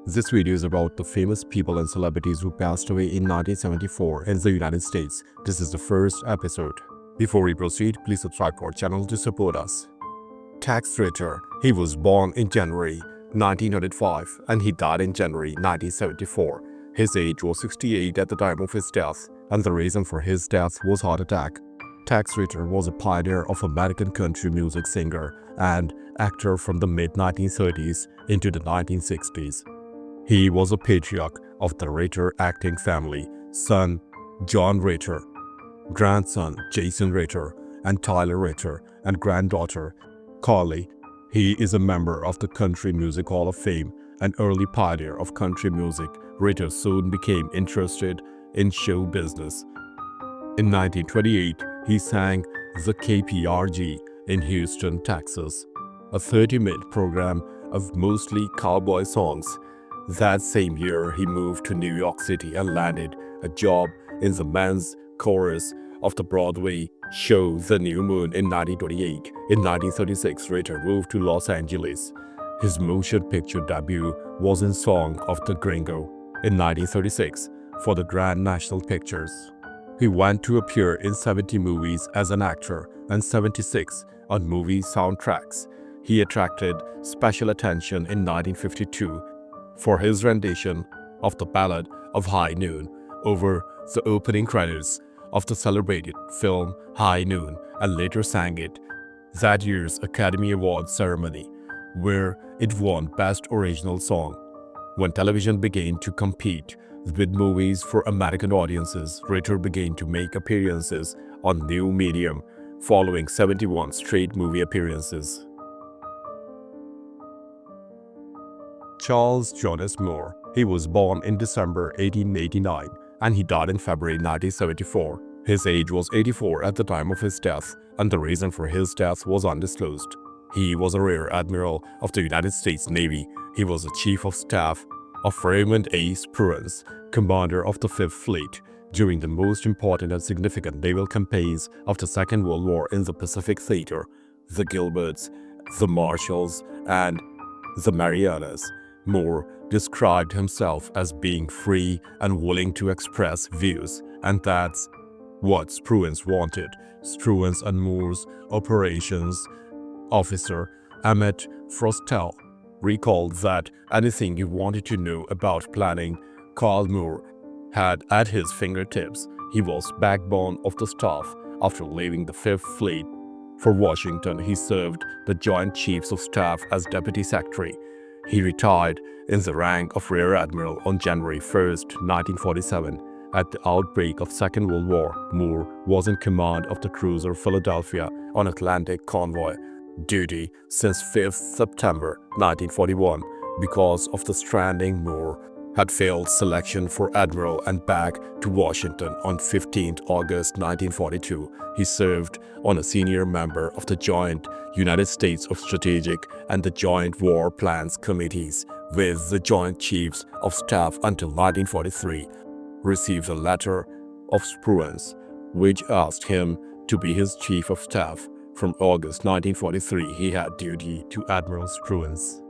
This video is about the famous people and celebrities who passed away in 1974 in the United States. This is the first episode. Before we proceed, please subscribe to our channel to support us. Tex Ritter. He was born in January 1905 and he died in January 1974. His age was 68 at the time of his death, and the reason for his death was heart attack. Tex Ritter was a pioneer of American country music singer and actor from the mid-1930s into the 1960s. He was a patriarch of the Ritter acting family, son John Ritter, grandson Jason Ritter and Tyler Ritter, and granddaughter Carly. He is a member of the Country Music Hall of Fame, an early pioneer of country music. Ritter soon became interested in show business. In 1928, he sang the KPRG in Houston, Texas, a 30-minute program of mostly cowboy songs. That same year, he moved to New York City and landed a job in the men's chorus of the Broadway show The New Moon in 1928. In 1936, Ritter moved to Los Angeles. His motion picture debut was in Song of the Gringo in 1936 for the Grand National Pictures. He went to appear in 70 movies as an actor and 76 on movie soundtracks. He attracted special attention in 1952 for his rendition of the Ballad of High Noon over the opening credits of the celebrated film High Noon, and later sang it that year's Academy Awards ceremony, where it won Best Original Song. When television began to compete with movies for American audiences, Ritter began to make appearances on new medium, following 71 straight movie appearances. Charles Jonas Moore. He was born in December 1889 and he died in February 1974. His age was 84 at the time of his death, and the reason for his death was undisclosed. He was a Rear Admiral of the United States Navy. He was the Chief of Staff of Raymond A. Spruance, commander of the Fifth Fleet, during the most important and significant naval campaigns of the Second World War in the Pacific Theater, the Gilberts, the Marshalls, and the Marianas. Moore described himself as being free and willing to express views, and that's what Spruance wanted. Spruance and Moore's operations officer, Emmett Frostell, recalled that anything he wanted to know about planning, Carl Moore had at his fingertips. He was backbone of the staff. After leaving the Fifth Fleet for Washington, he served the Joint Chiefs of Staff as Deputy Secretary. He retired in the rank of Rear Admiral on January 1, 1947. At the outbreak of Second World War, Moore was in command of the cruiser Philadelphia on Atlantic convoy duty since 5 September 1941. Because of the stranding, Moore had failed selection for Admiral and back to Washington on 15 August 1942. He served on a senior member of the Joint United States of Strategic and the Joint War Plans Committees with the Joint Chiefs of Staff until 1943. Received a letter of Spruance which asked him to be his Chief of Staff. From August 1943, he had duty to Admiral Spruance.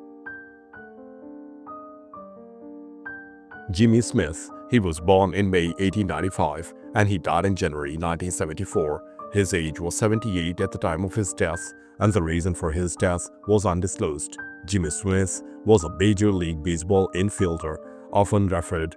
Jimmy Smith. He was born in May 1895 and he died in January 1974. His age was 78 at the time of his death, and the reason for his death was undisclosed. Jimmy Smith was a Major League Baseball infielder, often referred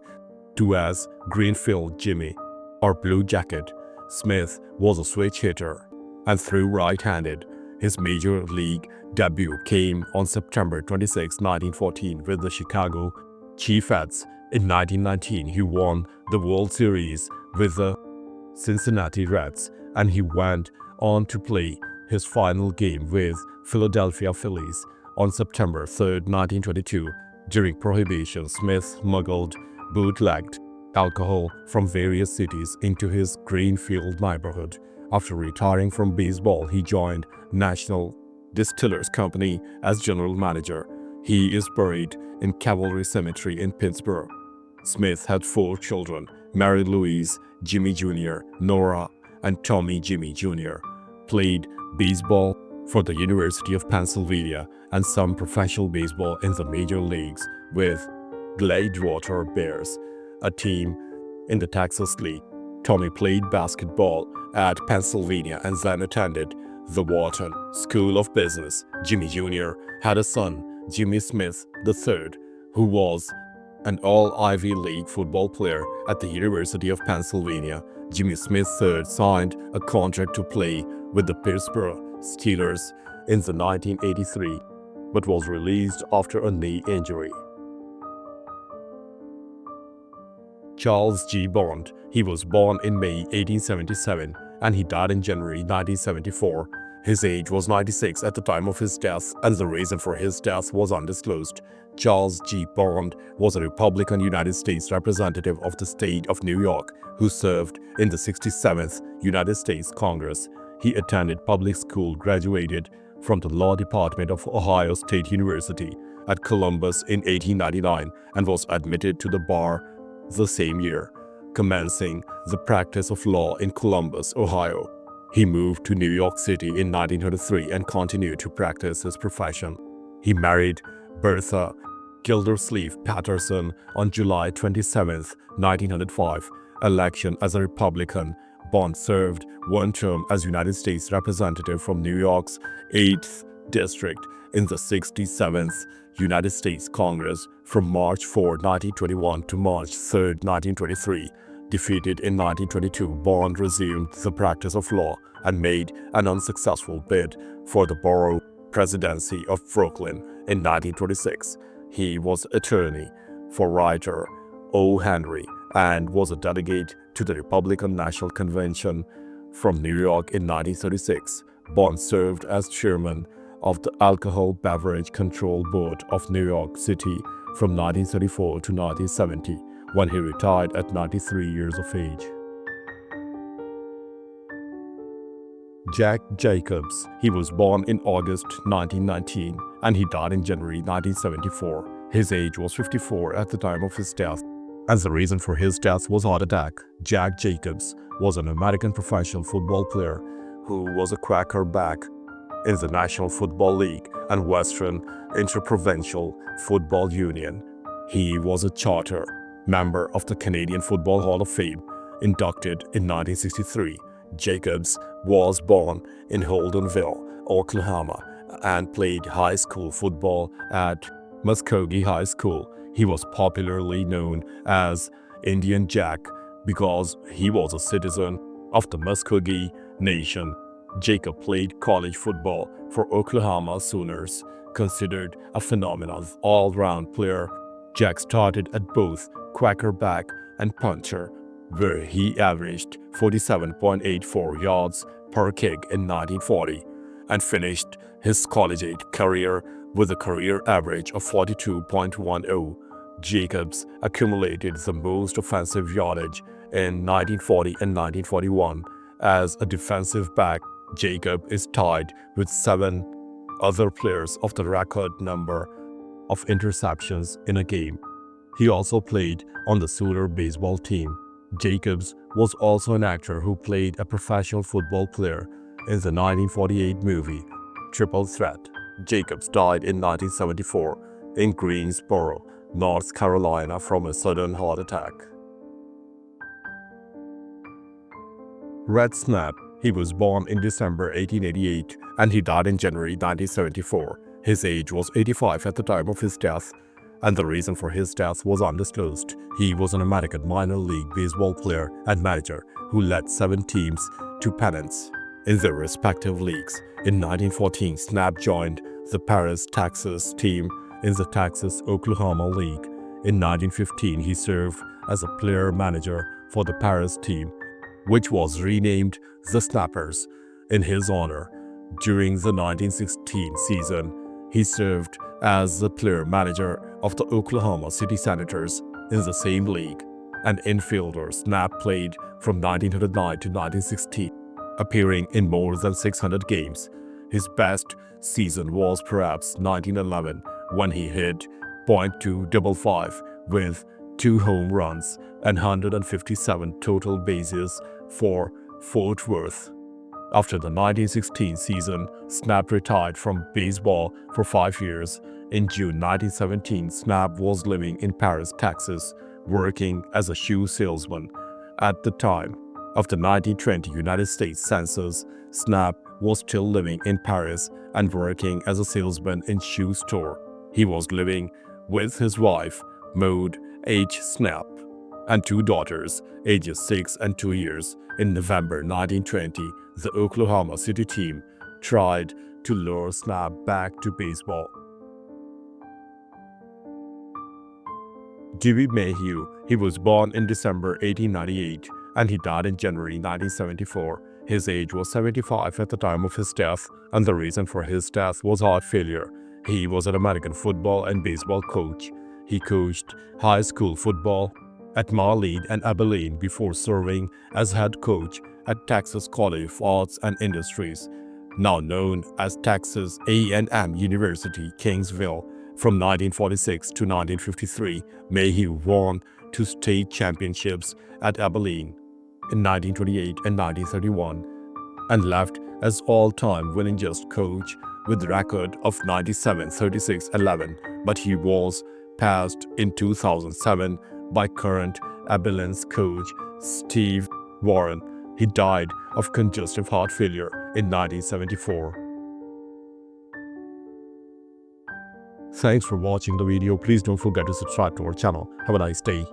to as Greenfield Jimmy or Blue Jacket. Smith was a switch hitter and threw right-handed. His Major League debut came on September 26, 1914 with the Chicago Chiefs. In 1919, he won the World Series with the Cincinnati Reds, and he went on to play his final game with Philadelphia Phillies on September 3, 1922. During Prohibition, Smith smuggled bootlegged alcohol from various cities into his Greenfield neighborhood. After retiring from baseball, he joined National Distillers Company as general manager. He is buried in Cavalry Cemetery in Pittsburgh. Smith had 4 children: Mary Louise, Jimmy Jr., Nora, and Tommy Jimmy Jr. Played baseball for the University of Pennsylvania and some professional baseball in the major leagues with Gladewater Bears, a team in the Texas League. Tommy played basketball at Pennsylvania and then attended the Wharton School of Business. Jimmy Jr. had a son, Jimmy Smith III, who was an all-Ivy League football player at the University of Pennsylvania. Jimmy Smith III signed a contract to play with the Pittsburgh Steelers in the 1983, but was released after a knee injury. Charles G. Bond. He was born in May 1877 and he died in January 1974. His age was 96 at the time of his death, and the reason for his death was undisclosed. Charles G. Bond was a Republican United States representative of the state of New York who served in the 67th United States Congress. He attended public school, graduated from the law department of Ohio State University at Columbus in 1899, and was admitted to the bar the same year, commencing the practice of law in Columbus, Ohio. He moved to New York City in 1903 and continued to practice his profession. He married Bertha Gildersleeve Patterson on July 27, 1905. Election as a Republican, Bond served one term as United States Representative from New York's 8th District in the 67th United States Congress from March 4, 1921 to March 3, 1923. Defeated in 1922, Bond resumed the practice of law and made an unsuccessful bid for the borough presidency of Brooklyn in 1926. He was attorney for writer O. Henry and was a delegate to the Republican National Convention from New York in 1936. Bond served as chairman of the Alcohol Beverage Control Board of New York City from 1934 to 1970, when he retired at 93 years of age. Jack Jacobs. He was born in August 1919 and he died in January 1974. His age was 54 at the time of his death, and the reason for his death was heart attack. Jack Jacobs was an American professional football player who was a quarterback in the National Football League and Western Interprovincial Football Union. He was a charter member of the Canadian Football Hall of Fame, inducted in 1963. Jacobs was born in Holdenville, Oklahoma, and played high school football at Muskogee High School. He was popularly known as Indian Jack because he was a citizen of the Muskogee Nation. Jacob played college football for Oklahoma Sooners. Considered a phenomenal all-round player, Jack started at both quarterback and punter, where he averaged 47.84 yards per kick in 1940 and finished his collegiate career with a career average of 42.10. Jacobs accumulated the most offensive yardage in 1940 and 1941. As a defensive back, Jacob is tied with 7 other players of the record number of interceptions in a game. He also played on the Sooner baseball team. Jacobs was also an actor who played a professional football player in the 1948 movie Triple Threat. Jacobs died in 1974 in Greensboro, North Carolina from a sudden heart attack. Red Snap. He was born in December 1888 and he died in January 1974. His age was 85 at the time of his death, and the reason for his death was undisclosed. He was an American minor league baseball player and manager who led 7 teams to pennants in their respective leagues. In 1914, Snap joined the Paris, Texas team in the Texas-Oklahoma League. In 1915, he served as a player-manager for the Paris team, which was renamed the Snappers in his honor. During the 1916 season, he served as the player-manager of the Oklahoma City Senators in the same league. An infielder, Snap played from 1909 to 1916, appearing in more than 600 games. His best season was perhaps 1911, when he hit .255 with 2 home runs and 157 total bases for Fort Worth. After the 1916 season, Snap retired from baseball for 5 years In June 1917, Snap was living in Paris, Texas, working as a shoe salesman. At the time of the 1920 United States Census, Snap was still living in Paris and working as a salesman in shoe store. He was living with his wife, Maud H. Snap, and two daughters, ages 6 and 2 years. In November 1920, the Oklahoma City team tried to lure Snap back to baseball. Dewey Mayhew, he was born in December 1898 and he died in January 1974. His age was 75 at the time of his death, and the reason for his death was heart failure. He was an American football and baseball coach. He coached high school football at Marlene and Abilene before serving as head coach at Texas College of Arts and Industries, now known as Texas A&M University, Kingsville. From 1946 to 1953, Mayhew won 2 state championships at Abilene in 1928 and 1931, and left as all-time winningest coach with a record of 97, 36, 11. But he was passed in 2007 by current Abilene's coach Steve Warren. He died of congestive heart failure in 1974. Thanks for watching the video. Please don't forget to subscribe to our channel. Have a nice day.